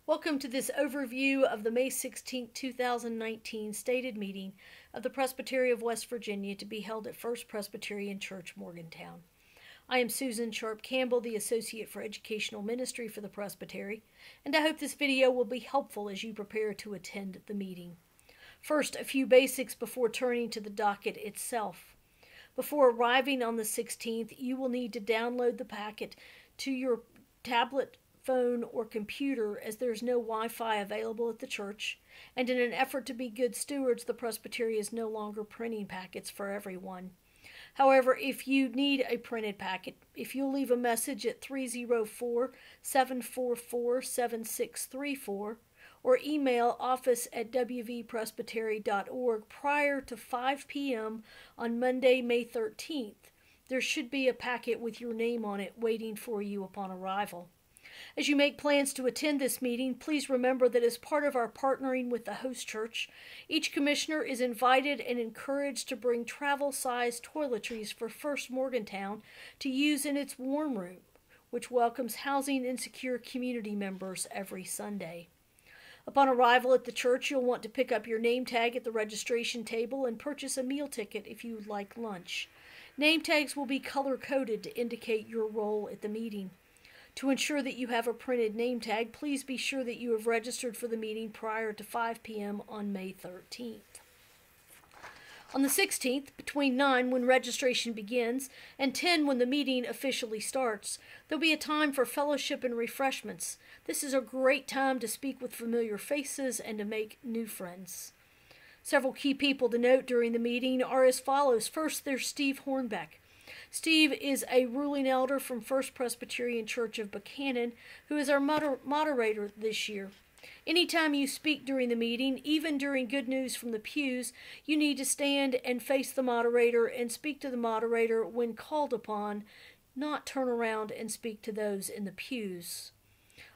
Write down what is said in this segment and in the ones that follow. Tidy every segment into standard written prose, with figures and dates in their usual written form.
Welcome to this overview of the May 16, 2019 stated meeting of the Presbytery of West Virginia to be held at First Presbyterian Church, Morgantown. I am Susan Sharp Campbell, the Associate for Educational Ministry for the Presbytery, and I hope this video will be helpful as you prepare to attend the meeting. First, a few basics before turning to the docket itself. Before arriving on the 16th, you will need to download the packet to your tablet, phone, or computer, as there is no Wi-Fi available at the church, and in an effort to be good stewards, the Presbytery is no longer printing packets for everyone. However, if you need a printed packet, if you'll leave a message at 304-744-7634 or email office@wvpresbytery.org prior to 5 p.m. on Monday, May 13th, there should be a packet with your name on it waiting for you upon arrival. As you make plans to attend this meeting, please remember that as part of our partnering with the host church, each commissioner is invited and encouraged to bring travel-sized toiletries for First Morgantown to use in its warm room, which welcomes housing insecure community members every Sunday. Upon arrival at the church, you'll want to pick up your name tag at the registration table and purchase a meal ticket if you would like lunch. Name tags will be color-coded to indicate your role at the meeting. To ensure that you have a printed name tag, please be sure that you have registered for the meeting prior to 5 p.m. on May 13th. On the 16th, between 9 when registration begins and 10 when the meeting officially starts, there'll be a time for fellowship and refreshments. This is a great time to speak with familiar faces and to make new friends. Several key people to note during the meeting are as follows. First, there's Steve Hornbeck. Steve is a ruling elder from First Presbyterian Church of Buchanan, who is our moderator this year. Anytime you speak during the meeting, even during Good News from the pews, you need to stand and face the moderator and speak to the moderator when called upon, not turn around and speak to those in the pews.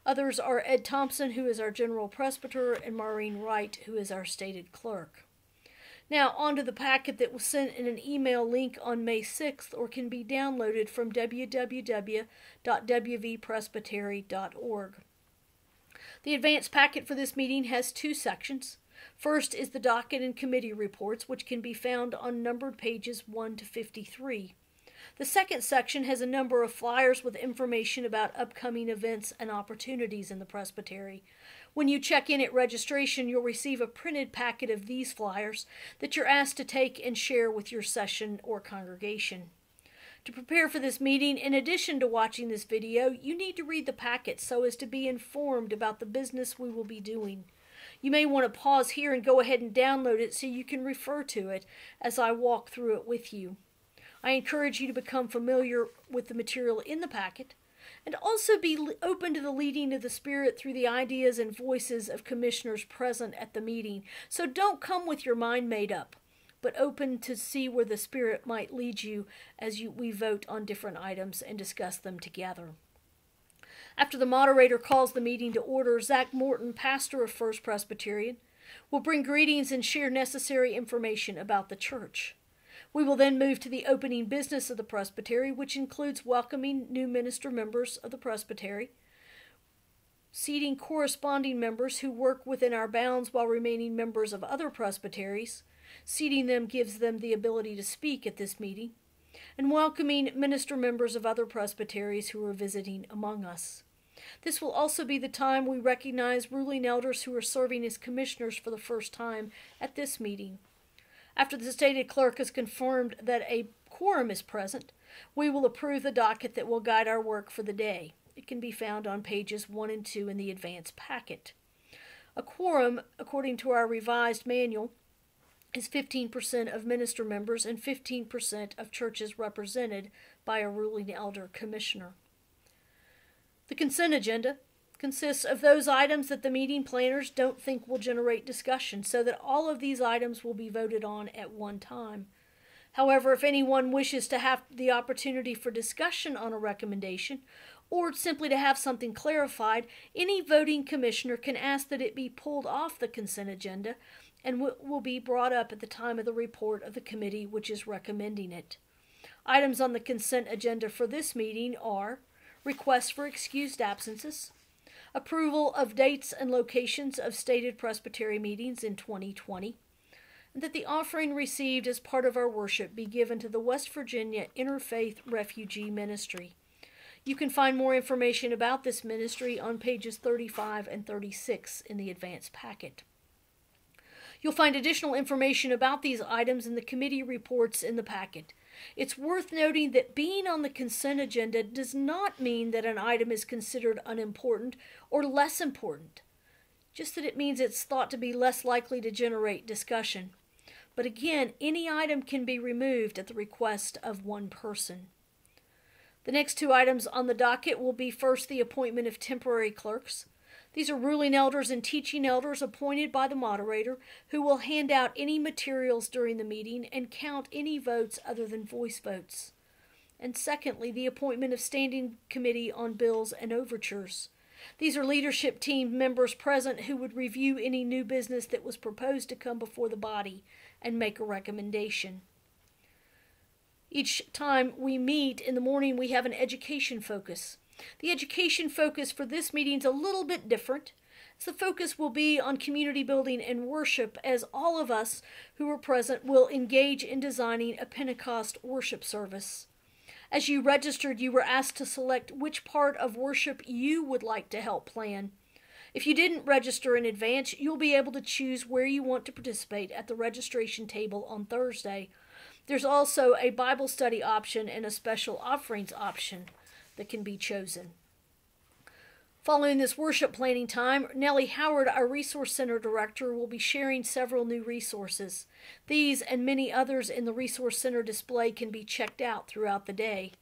Others are Ed Thompson, who is our general presbyter, and Maureen Wright, who is our stated clerk. Now, on to the packet that was sent in an email link on May 6th or can be downloaded from www.wvpresbytery.org. The advance packet for this meeting has two sections. First is the docket and committee reports, which can be found on numbered pages 1 to 53. The second section has a number of flyers with information about upcoming events and opportunities in the Presbytery. When you check in at registration, you'll receive a printed packet of these flyers that you're asked to take and share with your session or congregation. To prepare for this meeting, in addition to watching this video, you need to read the packet so as to be informed about the business we will be doing. You may want to pause here and go ahead and download it so you can refer to it as I walk through it with you. I encourage you to become familiar with the material in the packet and also be open to the leading of the Spirit through the ideas and voices of commissioners present at the meeting. So don't come with your mind made up, but open to see where the Spirit might lead you as we vote on different items and discuss them together. After the moderator calls the meeting to order, Zach Morton, pastor of First Presbyterian, will bring greetings and share necessary information about the church. We will then move to the opening business of the Presbytery, which includes welcoming new minister members of the Presbytery, seating corresponding members who work within our bounds while remaining members of other presbyteries. Seating them gives them the ability to speak at this meeting, and welcoming minister members of other presbyteries who are visiting among us. This will also be the time we recognize ruling elders who are serving as commissioners for the first time at this meeting. After the stated clerk has confirmed that a quorum is present, we will approve the docket that will guide our work for the day. It can be found on pages 1 and 2 in the advance packet. A quorum, according to our revised manual, is 15% of minister members and 15% of churches represented by a ruling elder commissioner. The consent agenda consists of those items that the meeting planners don't think will generate discussion, so that all of these items will be voted on at one time. However, if anyone wishes to have the opportunity for discussion on a recommendation, or simply to have something clarified, any voting commissioner can ask that it be pulled off the consent agenda and will be brought up at the time of the report of the committee which is recommending it. Items on the consent agenda for this meeting are requests for excused absences, approval of dates and locations of stated Presbytery meetings in 2020, and that the offering received as part of our worship be given to the West Virginia Interfaith Refugee Ministry. You can find more information about this ministry on pages 35 and 36 in the advance packet. You'll find additional information about these items in the committee reports in the packet. It's worth noting that being on the consent agenda does not mean that an item is considered unimportant or less important, just that it means it's thought to be less likely to generate discussion. But again, any item can be removed at the request of one person. The next two items on the docket will be first the appointment of temporary clerks. These are ruling elders and teaching elders appointed by the moderator who will hand out any materials during the meeting and count any votes other than voice votes. And secondly, the appointment of standing committee on bills and overtures. These are leadership team members present who would review any new business that was proposed to come before the body and make a recommendation. Each time we meet in the morning, we have an education focus. The education focus for this meeting is a little bit different. The focus will be on community building and worship, as all of us who are present will engage in designing a Pentecost worship service. As you registered, you were asked to select which part of worship you would like to help plan. If you didn't register in advance, you'll be able to choose where you want to participate at the registration table on Thursday. There's also a Bible study option and a special offerings option that can be chosen. Following this worship planning time, Nellie Howard, our Resource Center Director, will be sharing several new resources. These and many others in the Resource Center display can be checked out throughout the day.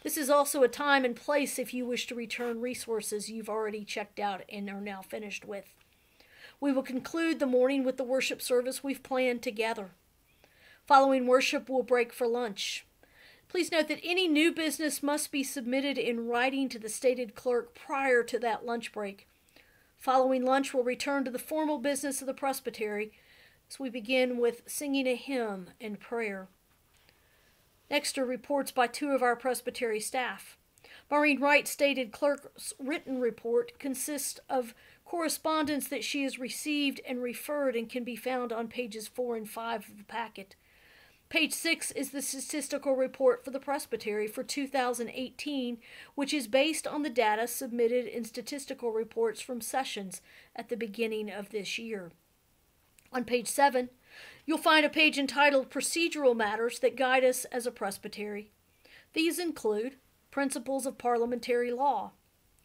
This is also a time and place if you wish to return resources you've already checked out and are now finished with. We will conclude the morning with the worship service we've planned together. Following worship, we'll break for lunch. Please note that any new business must be submitted in writing to the stated clerk prior to that lunch break. Following lunch, we'll return to the formal business of the Presbytery as we begin with singing a hymn and prayer. Next are reports by two of our Presbytery staff. Maureen Wright, stated clerk's written report, consists of correspondence that she has received and referred and can be found on pages 4 and 5 of the packet. Page 6 is the statistical report for the Presbytery for 2018, which is based on the data submitted in statistical reports from sessions at the beginning of this year. On page 7, you'll find a page entitled Procedural Matters that guide us as a Presbytery. These include Principles of Parliamentary Law,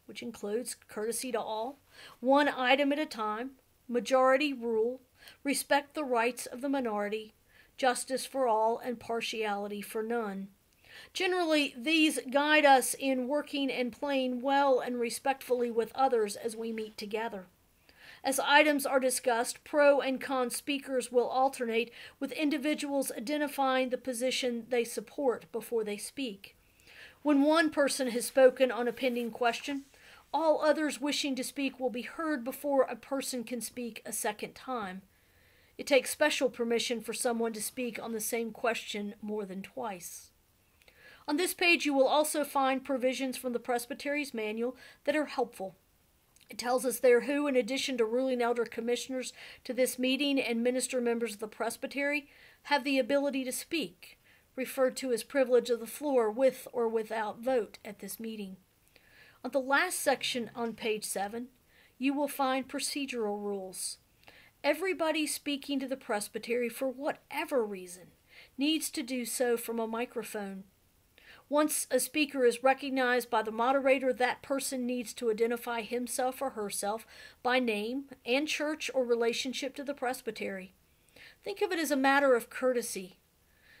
which includes courtesy to all, one item at a time, majority rule, respect the rights of the minority, justice for all, and partiality for none. Generally, these guide us in working and playing well and respectfully with others as we meet together. As items are discussed, pro and con speakers will alternate, with individuals identifying the position they support before they speak. When one person has spoken on a pending question, all others wishing to speak will be heard before a person can speak a second time. It takes special permission for someone to speak on the same question more than twice. On this page, you will also find provisions from the Presbytery's manual that are helpful. It tells us there who, in addition to ruling elder commissioners to this meeting and minister members of the Presbytery, have the ability to speak, referred to as privilege of the floor with or without vote at this meeting. On the last section on page 7, you will find procedural rules. Everybody speaking to the Presbytery, for whatever reason, needs to do so from a microphone. Once a speaker is recognized by the moderator, that person needs to identify himself or herself by name and church or relationship to the Presbytery. Think of it as a matter of courtesy.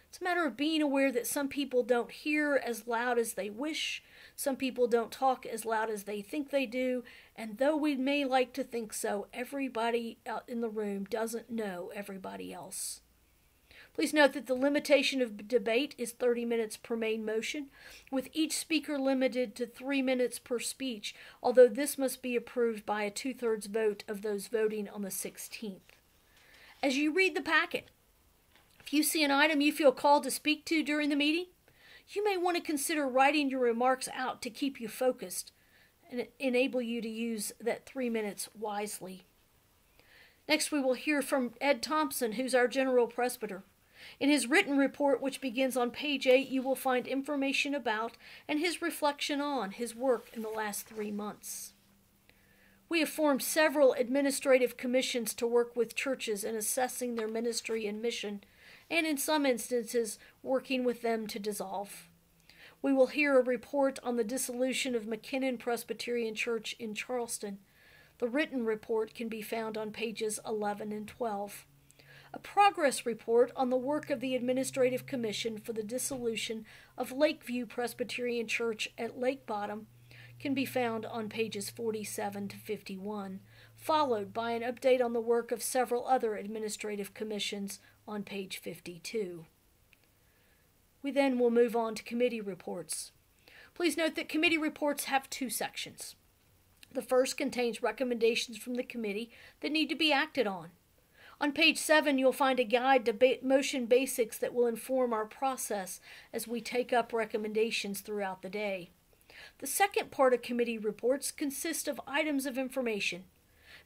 It's a matter of being aware that some people don't hear as loud as they wish, some people don't talk as loud as they think they do, and though we may like to think so, everybody out in the room doesn't know everybody else. Please note that the limitation of debate is 30 minutes per main motion, with each speaker limited to 3 minutes per speech, although this must be approved by a 2/3 vote of those voting on the 16th. As you read the packet, if you see an item you feel called to speak to during the meeting, you may want to consider writing your remarks out to keep you focused and enable you to use that 3 minutes wisely. Next, we will hear from Ed Thompson, who's our General Presbyter. In his written report, which begins on page 8, you will find information about and his reflection on his work in the last 3 months. We have formed several administrative commissions to work with churches in assessing their ministry and mission, and in some instances, working with them to dissolve. We will hear a report on the dissolution of McKinnon Presbyterian Church in Charleston. The written report can be found on pages 11 and 12. A progress report on the work of the Administrative Commission for the dissolution of Lakeview Presbyterian Church at Lake Bottom can be found on pages 47 to 51, followed by an update on the work of several other administrative commissions on page 52. We then will move on to committee reports. Please note that committee reports have 2 sections. The first contains recommendations from the committee that need to be acted on. On page 7, you'll find a guide to motion basics that will inform our process as we take up recommendations throughout the day. The second part of committee reports consists of items of information.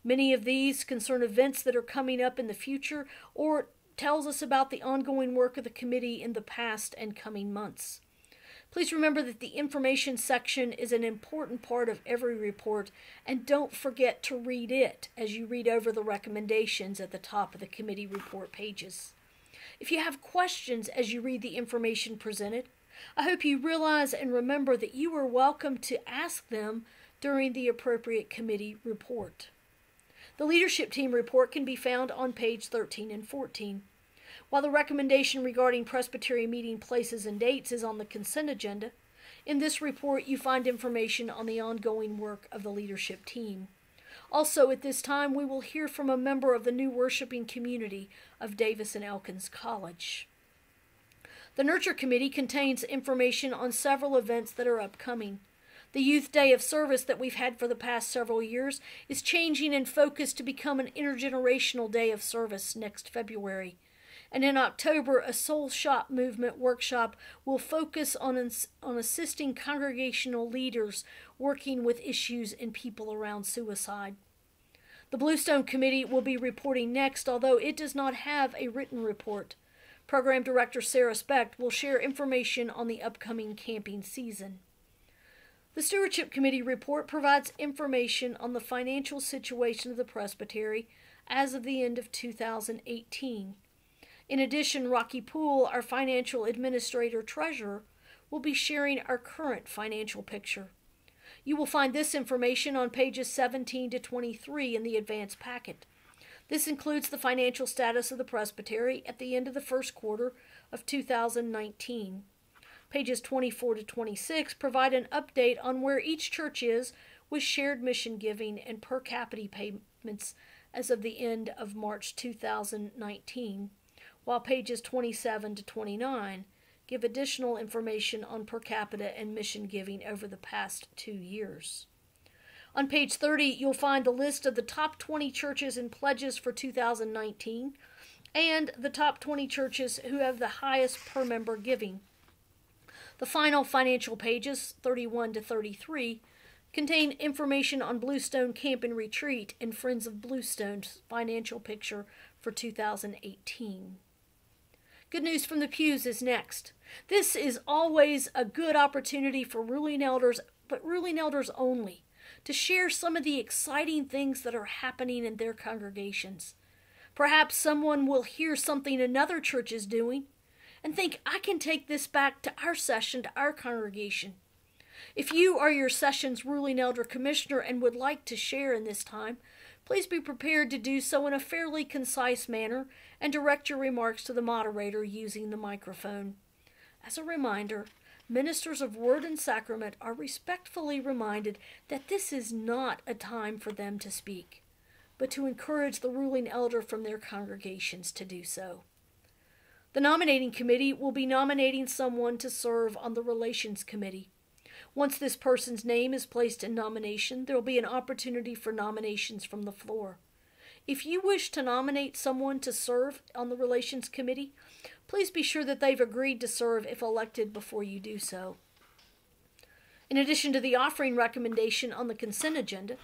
Many of these concern events that are coming up in the future or tells us about the ongoing work of the committee in the past and coming months. Please remember that the information section is an important part of every report, and don't forget to read it as you read over the recommendations at the top of the committee report pages. If you have questions as you read the information presented, I hope you realize and remember that you are welcome to ask them during the appropriate committee report. The leadership team report can be found on page 13 and 14. While the recommendation regarding Presbytery meeting places and dates is on the consent agenda, in this report you find information on the ongoing work of the leadership team. Also, at this time, we will hear from a member of the new worshiping community of Davis and Elkins College. The Nurture Committee contains information on several events that are upcoming. The Youth Day of Service that we've had for the past several years is changing in focus to become an intergenerational day of service next February. And in October, a Soul Shop Movement workshop will focus on assisting congregational leaders working with issues and people around suicide. The Bluestone Committee will be reporting next, although it does not have a written report. Program Director Sarah Specht will share information on the upcoming camping season. The Stewardship Committee report provides information on the financial situation of the Presbytery as of the end of 2018. In addition, Rocky Poole, our financial administrator treasurer, will be sharing our current financial picture. You will find this information on pages 17 to 23 in the advance packet. This includes the financial status of the Presbytery at the end of the first quarter of 2019. Pages 24 to 26 provide an update on where each church is with shared mission giving and per capita payments as of the end of March 2019, while pages 27 to 29 give additional information on per capita and mission giving over the past 2 years. On page 30, you'll find the list of the top 20 churches and pledges for 2019 and the top 20 churches who have the highest per member giving. The final financial pages, 31 to 33, contain information on Bluestone Camp and Retreat and Friends of Bluestone's financial picture for 2018. Good News from the Pews is next. This is always a good opportunity for ruling elders, but ruling elders only, to share some of the exciting things that are happening in their congregations. Perhaps someone will hear something another church is doing and think, I can take this back to our session, to our congregation. If you are your session's ruling elder commissioner and would like to share in this time, please be prepared to do so in a fairly concise manner and direct your remarks to the moderator using the microphone. As a reminder, ministers of word and sacrament are respectfully reminded that this is not a time for them to speak, but to encourage the ruling elder from their congregations to do so. The nominating committee will be nominating someone to serve on the Relations Committee. Once this person's name is placed in nomination, there will be an opportunity for nominations from the floor. If you wish to nominate someone to serve on the Relations Committee, please be sure that they've agreed to serve if elected before you do so. In addition to the offering recommendation on the consent agenda,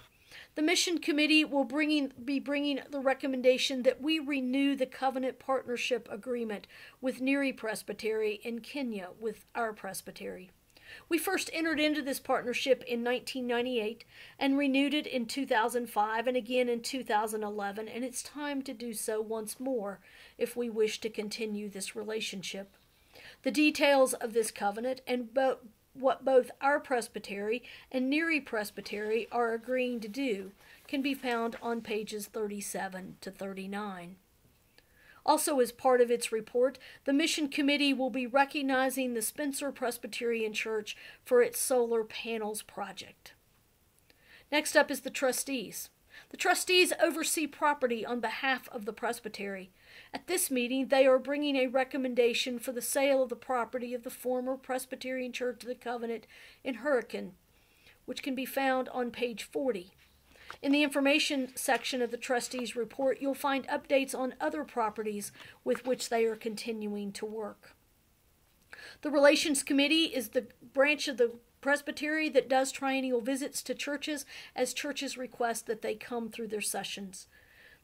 the Mission Committee will be bringing the recommendation that we renew the covenant partnership agreement with Neri Presbytery in Kenya with our presbytery. We first entered into this partnership in 1998 and renewed it in 2005 and again in 2011, and it's time to do so once more if we wish to continue this relationship. The details of this covenant and what both our presbytery and Neri Presbytery are agreeing to do can be found on pages 37 to 39. Also, as part of its report, the Mission Committee will be recognizing the Spencer Presbyterian Church for its solar panels project. Next up is the trustees. The trustees oversee property on behalf of the presbytery. At this meeting, they are bringing a recommendation for the sale of the property of the former Presbyterian Church of the Covenant in Hurricane, which can be found on page 40. In the information section of the trustees' report, you'll find updates on other properties with which they are continuing to work. The Relations Committee is the branch of the presbytery that does triennial visits to churches as churches request that they come through their sessions.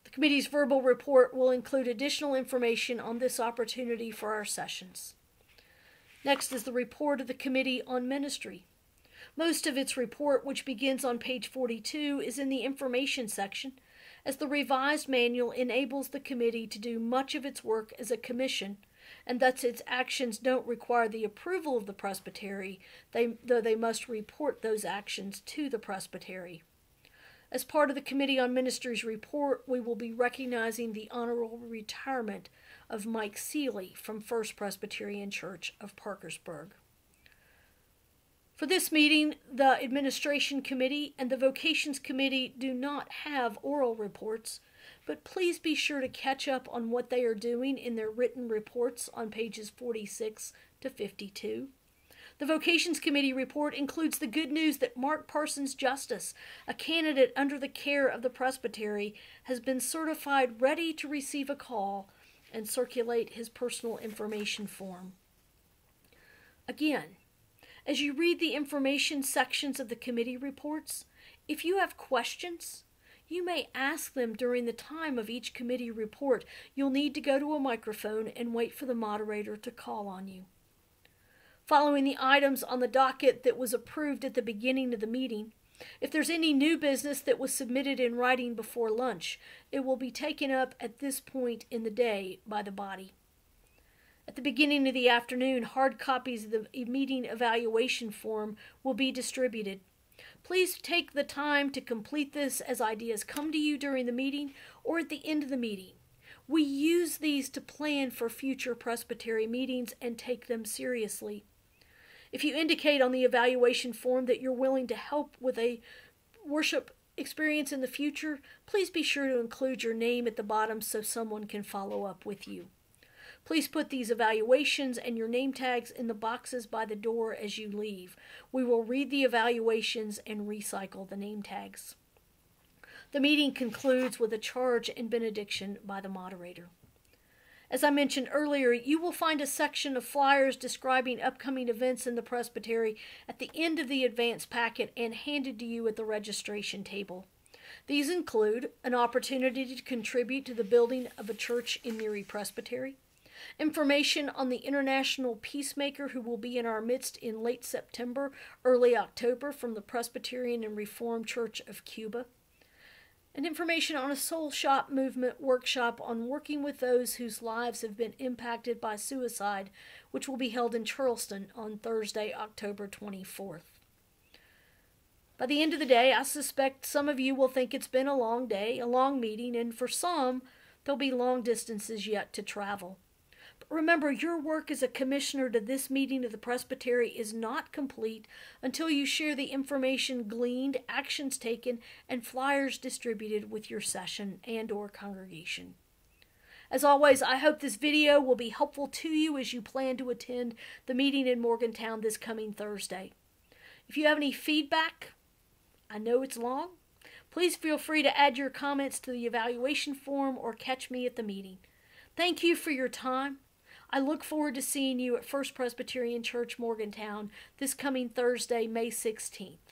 The committee's verbal report will include additional information on this opportunity for our sessions. Next is the report of the Committee on Ministry. Most of its report, which begins on page 42, is in the information section, as the revised manual enables the committee to do much of its work as a commission, and thus its actions don't require the approval of the presbytery, though they must report those actions to the presbytery. As part of the Committee on Ministry's report, we will be recognizing the honorable retirement of Mike Seeley from First Presbyterian Church of Parkersburg. For this meeting, the Administration Committee and the Vocations Committee do not have oral reports, but please be sure to catch up on what they are doing in their written reports on pages 46 to 52. The Vocations Committee report includes the good news that Mark Parsons Justice, a candidate under the care of the presbytery, has been certified ready to receive a call and circulate his personal information form. Again, as you read the information sections of the committee reports, if you have questions, you may ask them during the time of each committee report. You'll need to go to a microphone and wait for the moderator to call on you. Following the items on the docket that was approved at the beginning of the meeting, if there's any new business that was submitted in writing before lunch, it will be taken up at this point in the day by the body. At the beginning of the afternoon, hard copies of the meeting evaluation form will be distributed. Please take the time to complete this as ideas come to you during the meeting or at the end of the meeting. We use these to plan for future presbytery meetings and take them seriously. If you indicate on the evaluation form that you're willing to help with a worship experience in the future, please be sure to include your name at the bottom so someone can follow up with you. Please put these evaluations and your name tags in the boxes by the door as you leave. We will read the evaluations and recycle the name tags. The meeting concludes with a charge and benediction by the moderator. As I mentioned earlier, you will find a section of flyers describing upcoming events in the presbytery at the end of the advance packet and handed to you at the registration table. These include an opportunity to contribute to the building of a church in Neri Presbytery, information on the international peacemaker who will be in our midst in late September, early October from the Presbyterian and Reformed Church of Cuba, and information on a Soul Shop Movement workshop on working with those whose lives have been impacted by suicide, which will be held in Charleston on Thursday, October 24th. By the end of the day, I suspect some of you will think it's been a long day, a long meeting, and for some, there'll be long distances yet to travel. But remember, your work as a commissioner to this meeting of the presbytery is not complete until you share the information gleaned, actions taken, and flyers distributed with your session and/or congregation. As always, I hope this video will be helpful to you as you plan to attend the meeting in Morgantown this coming Thursday. If you have any feedback, I know it's long, please feel free to add your comments to the evaluation form or catch me at the meeting. Thank you for your time. I look forward to seeing you at First Presbyterian Church, Morgantown, this coming Thursday, May 16th.